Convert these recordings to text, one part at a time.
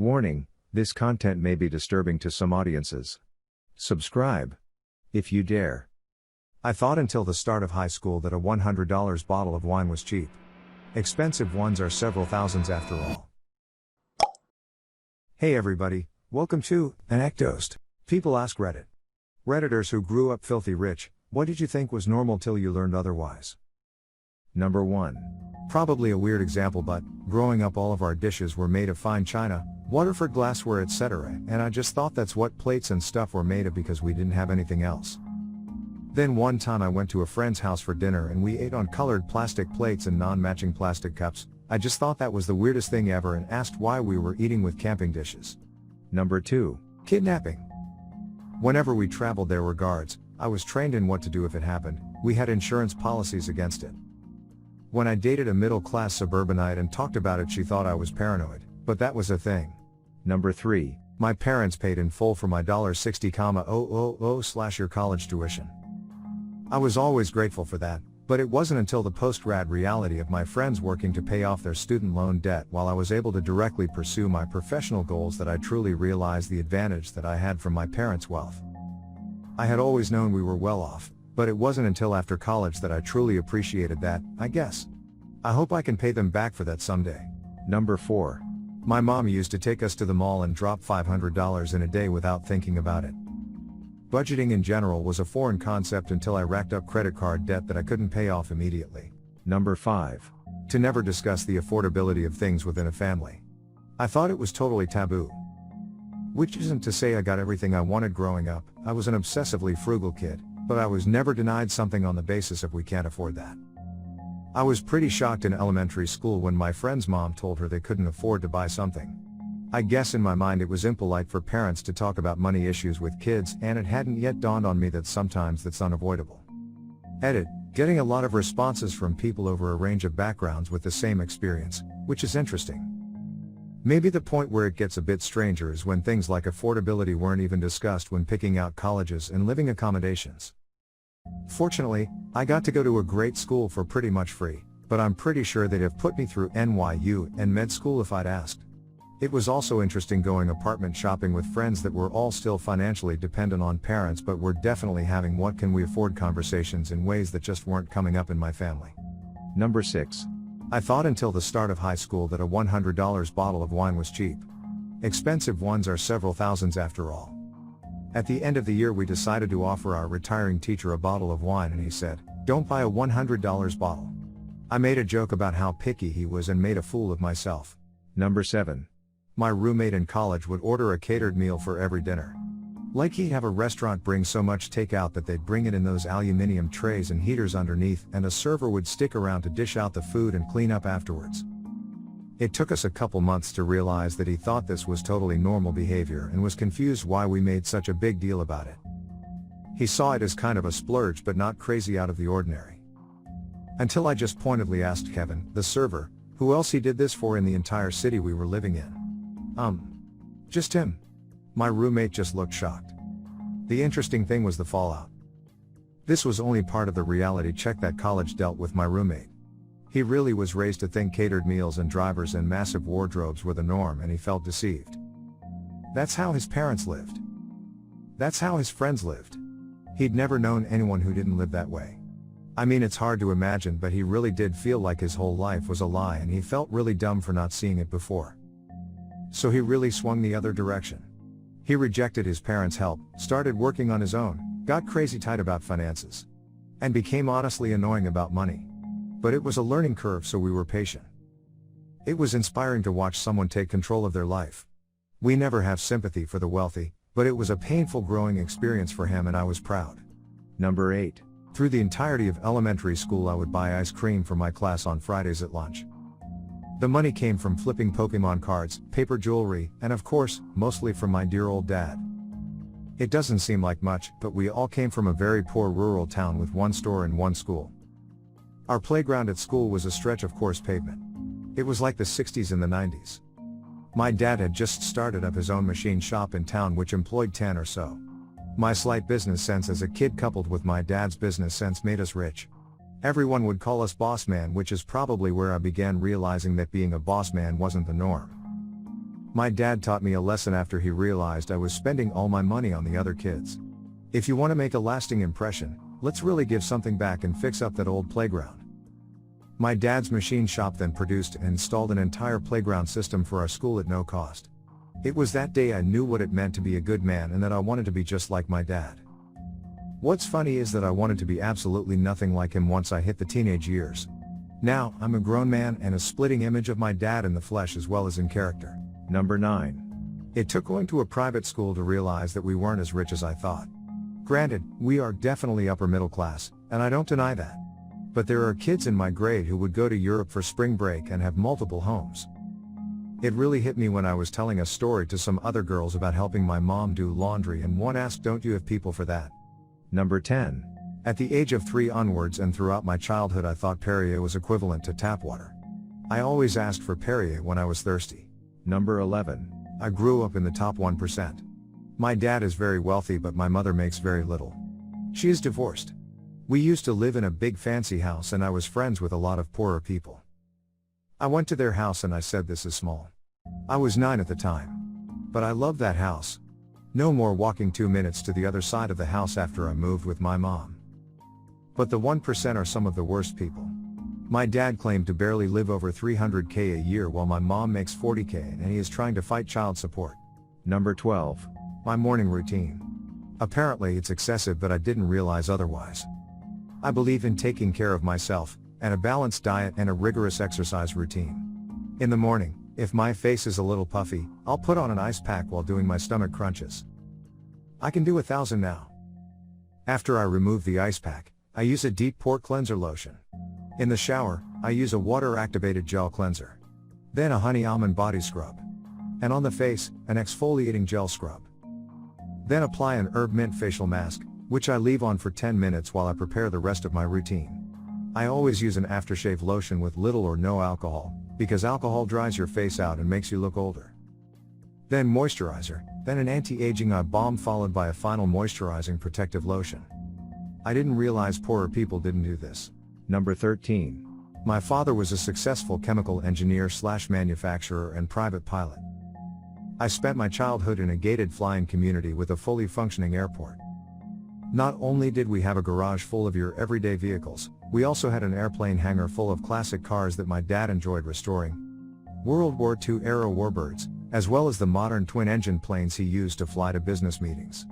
Warning, this content may be disturbing to some audiences. Subscribe, if you dare. I thought until the start of high school that a $100 bottle of wine was cheap. Expensive ones are several thousands after all. Hey everybody, welcome to ANECDOSED. People ask Reddit. Redditors who grew up filthy rich, what did you think was normal till you learned otherwise? Number 1. Probably a weird example, but growing up all of our dishes were made of fine china, Waterford glassware, etc., and I just thought that's what plates and stuff were made of because we didn't have anything else. Then one time I went to a friend's house for dinner and we ate on colored plastic plates and non-matching plastic cups. I just thought that was the weirdest thing ever and asked why we were eating with camping dishes. Number 2. Kidnapping. Whenever we traveled there were guards. I was trained in what to do if it happened. We had insurance policies against it. When I dated a middle-class suburbanite and talked about it, she thought I was paranoid, but that was a thing. Number 3. My parents paid in full for my $60,000 your college tuition. I was always grateful for that, but it wasn't until the post-grad reality of my friends working to pay off their student loan debt while I was able to directly pursue my professional goals that I truly realized the advantage that I had from my parents' wealth. I had always known we were well off, but it wasn't until after college that I truly appreciated that, I guess. I hope I can pay them back for that someday. Number 4. My mom used to take us to the mall and drop $500 in a day without thinking about it. Budgeting in general was a foreign concept until I racked up credit card debt that I couldn't pay off immediately. Number 5. To never discuss the affordability of things within a family. I thought it was totally taboo. Which isn't to say I got everything I wanted growing up. I was an obsessively frugal kid, but I was never denied something on the basis of we can't afford that. I was pretty shocked in elementary school when my friend's mom told her they couldn't afford to buy something. I guess in my mind it was impolite for parents to talk about money issues with kids, and it hadn't yet dawned on me that sometimes that's unavoidable. Edit, getting a lot of responses from people over a range of backgrounds with the same experience, which is interesting. Maybe the point where it gets a bit stranger is when things like affordability weren't even discussed when picking out colleges and living accommodations. Fortunately, I got to go to a great school for pretty much free, but I'm pretty sure they'd have put me through NYU and med school if I'd asked. It was also interesting going apartment shopping with friends that were all still financially dependent on parents but were definitely having what can we afford conversations in ways that just weren't coming up in my family. Number 6. I thought until the start of high school that a $100 bottle of wine was cheap. Expensive ones are several thousands after all. At the end of the year we decided to offer our retiring teacher a bottle of wine and he said, "Don't buy a $100 bottle." I made a joke about how picky he was and made a fool of myself. Number 7. My roommate in college would order a catered meal for every dinner. Like he'd have a restaurant bring so much takeout that they'd bring it in those aluminum trays and heaters underneath, and a server would stick around to dish out the food and clean up afterwards. It took us a couple months to realize that he thought this was totally normal behavior and was confused why we made such a big deal about it. He saw it as kind of a splurge but not crazy out of the ordinary. Until I just pointedly asked Kevin, the server, who else he did this for in the entire city we were living in. Just him. My roommate just looked shocked. The interesting thing was the fallout. This was only part of the reality check that college dealt with my roommate. He really was raised to think catered meals and drivers and massive wardrobes were the norm, and he felt deceived. That's how his parents lived. That's how his friends lived. He'd never known anyone who didn't live that way. I mean, it's hard to imagine, but he really did feel like his whole life was a lie and he felt really dumb for not seeing it before. So he really swung the other direction. He rejected his parents' help, started working on his own, got crazy tight about finances, and became honestly annoying about money. But it was a learning curve, so we were patient. It was inspiring to watch someone take control of their life. We never have sympathy for the wealthy, but it was a painful growing experience for him and I was proud. Number 8. Through the entirety of elementary school I would buy ice cream for my class on Fridays at lunch. The money came from flipping Pokemon cards, paper jewelry, and of course, mostly from my dear old dad. It doesn't seem like much, but we all came from a very poor rural town with one store and one school. Our playground at school was a stretch of coarse pavement. It was like the 60s and the 90s. My dad had just started up his own machine shop in town which employed 10 or so. My slight business sense as a kid coupled with my dad's business sense made us rich. Everyone would call us boss man, which is probably where I began realizing that being a boss man wasn't the norm. My dad taught me a lesson after he realized I was spending all my money on the other kids. If you want to make a lasting impression, let's really give something back and fix up that old playground. My dad's machine shop then produced and installed an entire playground system for our school at no cost. It was that day I knew what it meant to be a good man and that I wanted to be just like my dad. What's funny is that I wanted to be absolutely nothing like him once I hit the teenage years. Now, I'm a grown man and a splitting image of my dad in the flesh as well as in character. Number 9. It took going to a private school to realize that we weren't as rich as I thought. Granted, we are definitely upper middle class, and I don't deny that. But there are kids in my grade who would go to Europe for spring break and have multiple homes. It really hit me when I was telling a story to some other girls about helping my mom do laundry and one asked, "Don't you have people for that?" Number 10. At the age of 3 onwards and throughout my childhood I thought Perrier was equivalent to tap water. I always asked for Perrier when I was thirsty. Number 11. I grew up in the top 1%. My dad is very wealthy but my mother makes very little. She is divorced. We used to live in a big fancy house and I was friends with a lot of poorer people. I went to their house and I said, "This is small." I was 9 at the time. But I loved that house. No more walking 2 minutes to the other side of the house after I moved with my mom. But the 1% are some of the worst people. My dad claimed to barely live over $300K a year while my mom makes $40K and he is trying to fight child support. Number 12. My morning routine. Apparently it's excessive but I didn't realize otherwise. I believe in taking care of myself, and a balanced diet and a rigorous exercise routine. In the morning, if my face is a little puffy, I'll put on an ice pack while doing my stomach crunches. I can do 1,000 now. After I remove the ice pack, I use a deep pore cleanser lotion. In the shower, I use a water-activated gel cleanser. Then a honey almond body scrub. And on the face, an exfoliating gel scrub. Then apply an herb mint facial mask, which I leave on for 10 minutes while I prepare the rest of my routine. I always use an aftershave lotion with little or no alcohol, because alcohol dries your face out and makes you look older. Then moisturizer, then an anti-aging eye balm followed by a final moisturizing protective lotion. I didn't realize poorer people didn't do this. Number 13. My father was a successful chemical engineer/manufacturer and private pilot. I spent my childhood in a gated flying community with a fully functioning airport. Not only did we have a garage full of your everyday vehicles, we also had an airplane hangar full of classic cars that my dad enjoyed restoring. World War II era warbirds, as well as the modern twin-engine planes he used to fly to business meetings.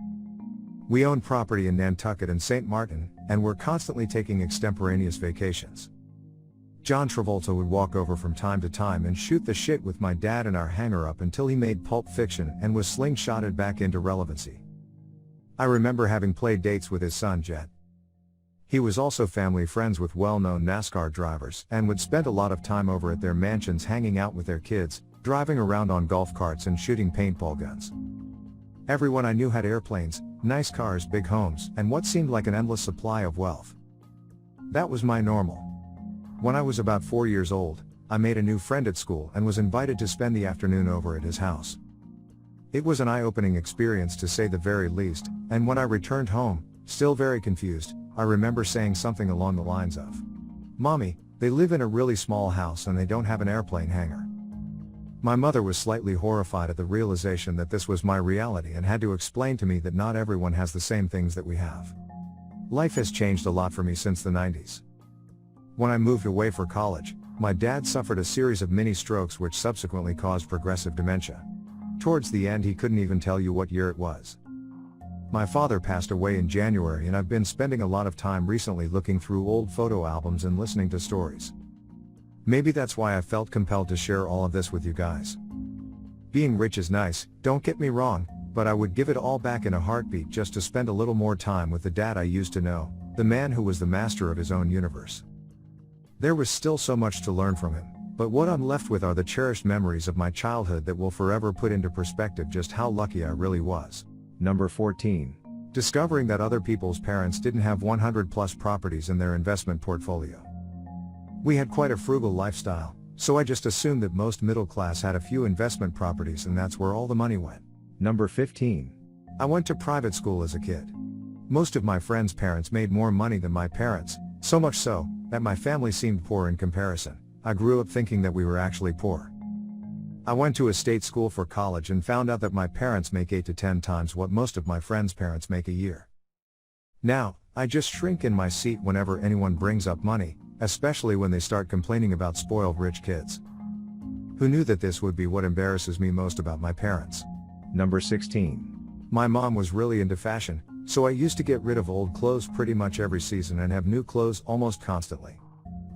We owned property in Nantucket and St. Martin, and were constantly taking extemporaneous vacations. John Travolta would walk over from time to time and shoot the shit with my dad in our hangar up until he made Pulp Fiction and was slingshotted back into relevancy. I remember having play dates with his son Jet. He was also family friends with well-known NASCAR drivers and would spend a lot of time over at their mansions hanging out with their kids, driving around on golf carts and shooting paintball guns. Everyone I knew had airplanes, nice cars, big homes, and what seemed like an endless supply of wealth. That was my normal. When I was about 4 years old, I made a new friend at school and was invited to spend the afternoon over at his house. It was an eye-opening experience to say the very least, and when I returned home, still very confused, I remember saying something along the lines of, "Mommy, they live in a really small house and they don't have an airplane hangar." My mother was slightly horrified at the realization that this was my reality and had to explain to me that not everyone has the same things that we have. Life has changed a lot for me since the 90s. When I moved away for college, my dad suffered a series of mini strokes which subsequently caused progressive dementia. Towards the end he couldn't even tell you what year it was. My father passed away in January and I've been spending a lot of time recently looking through old photo albums and listening to stories. Maybe that's why I felt compelled to share all of this with you guys. Being rich is nice, don't get me wrong, but I would give it all back in a heartbeat just to spend a little more time with the dad I used to know, the man who was the master of his own universe. There was still so much to learn from him, but what I'm left with are the cherished memories of my childhood that will forever put into perspective just how lucky I really was. Number 14. Discovering that other people's parents didn't have 100+ properties in their investment portfolio. We had quite a frugal lifestyle, so I just assumed that most middle class had a few investment properties and that's where all the money went. Number 15. I went to private school as a kid. Most of my friends' parents made more money than my parents, so much so, that my family seemed poor in comparison. I grew up thinking that we were actually poor. I went to a state school for college and found out that my parents make 8 to 10 times what most of my friends' parents make a year. Now, I just shrink in my seat whenever anyone brings up money, especially when they start complaining about spoiled rich kids. Who knew that this would be what embarrasses me most about my parents? Number 16. My mom was really into fashion, so I used to get rid of old clothes pretty much every season and have new clothes almost constantly.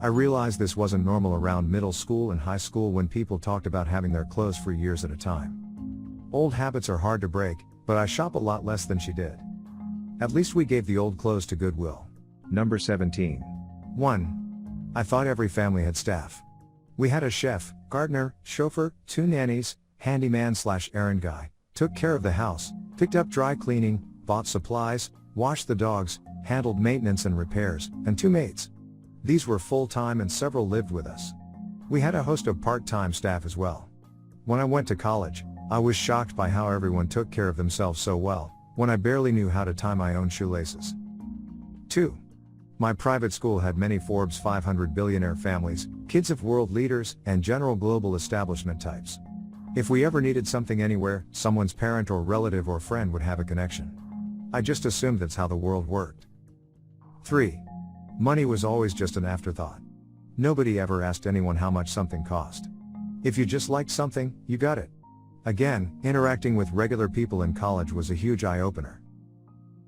I realized this wasn't normal around middle school and high school when people talked about having their clothes for years at a time. Old habits are hard to break, but I shop a lot less than she did. At least we gave the old clothes to Goodwill. Number 17. 1. I thought every family had staff. We had a chef, gardener, chauffeur, 2 nannies, handyman/errand guy, took care of the house, picked up dry cleaning, bought supplies, washed the dogs, handled maintenance and repairs, and 2 maids. These were full-time and several lived with us. We had a host of part-time staff as well. When I went to college, I was shocked by how everyone took care of themselves so well, when I barely knew how to tie my own shoelaces. 2. My private school had many Forbes 500 billionaire families, kids of world leaders, and general global establishment types. If we ever needed something anywhere, someone's parent or relative or friend would have a connection. I just assumed that's how the world worked. 3. Money was always just an afterthought. Nobody ever asked anyone how much something cost. If you just liked something, you got it. Again, interacting with regular people in college was a huge eye-opener.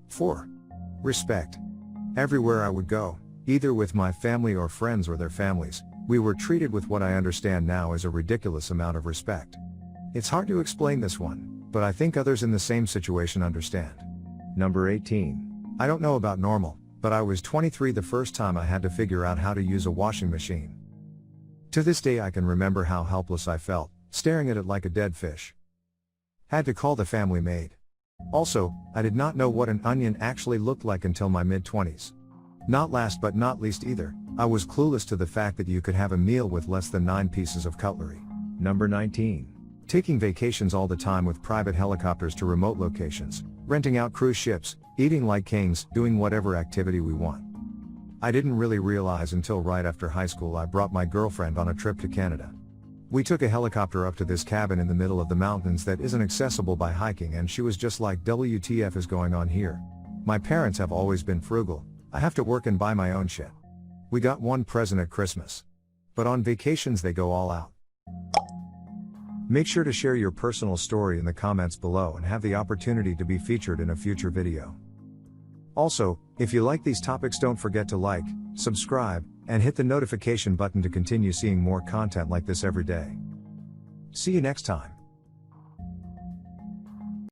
4. Respect. Everywhere I would go, either with my family or friends or their families, we were treated with what I understand now as a ridiculous amount of respect. It's hard to explain this one, but I think others in the same situation understand. Number 18. I don't know about normal, but I was 23 the first time I had to figure out how to use a washing machine. To this day I can remember how helpless I felt, staring at it like a dead fish. Had to call the family maid. Also, I did not know what an onion actually looked like until my mid-20s. Not last but not least either, I was clueless to the fact that you could have a meal with less than 9 pieces of cutlery. Number 19. Taking vacations all the time with private helicopters to remote locations, renting out cruise ships, eating like kings, doing whatever activity we want. I didn't really realize until right after high school I brought my girlfriend on a trip to Canada. We took a helicopter up to this cabin in the middle of the mountains that isn't accessible by hiking, and she was just like, WTF is going on here? My parents have always been frugal, I have to work and buy my own shit. We got one present at Christmas. But on vacations they go all out. Make sure to share your personal story in the comments below and have the opportunity to be featured in a future video. Also, if you like these topics, don't forget to like, subscribe, and hit the notification button to continue seeing more content like this every day. See you next time.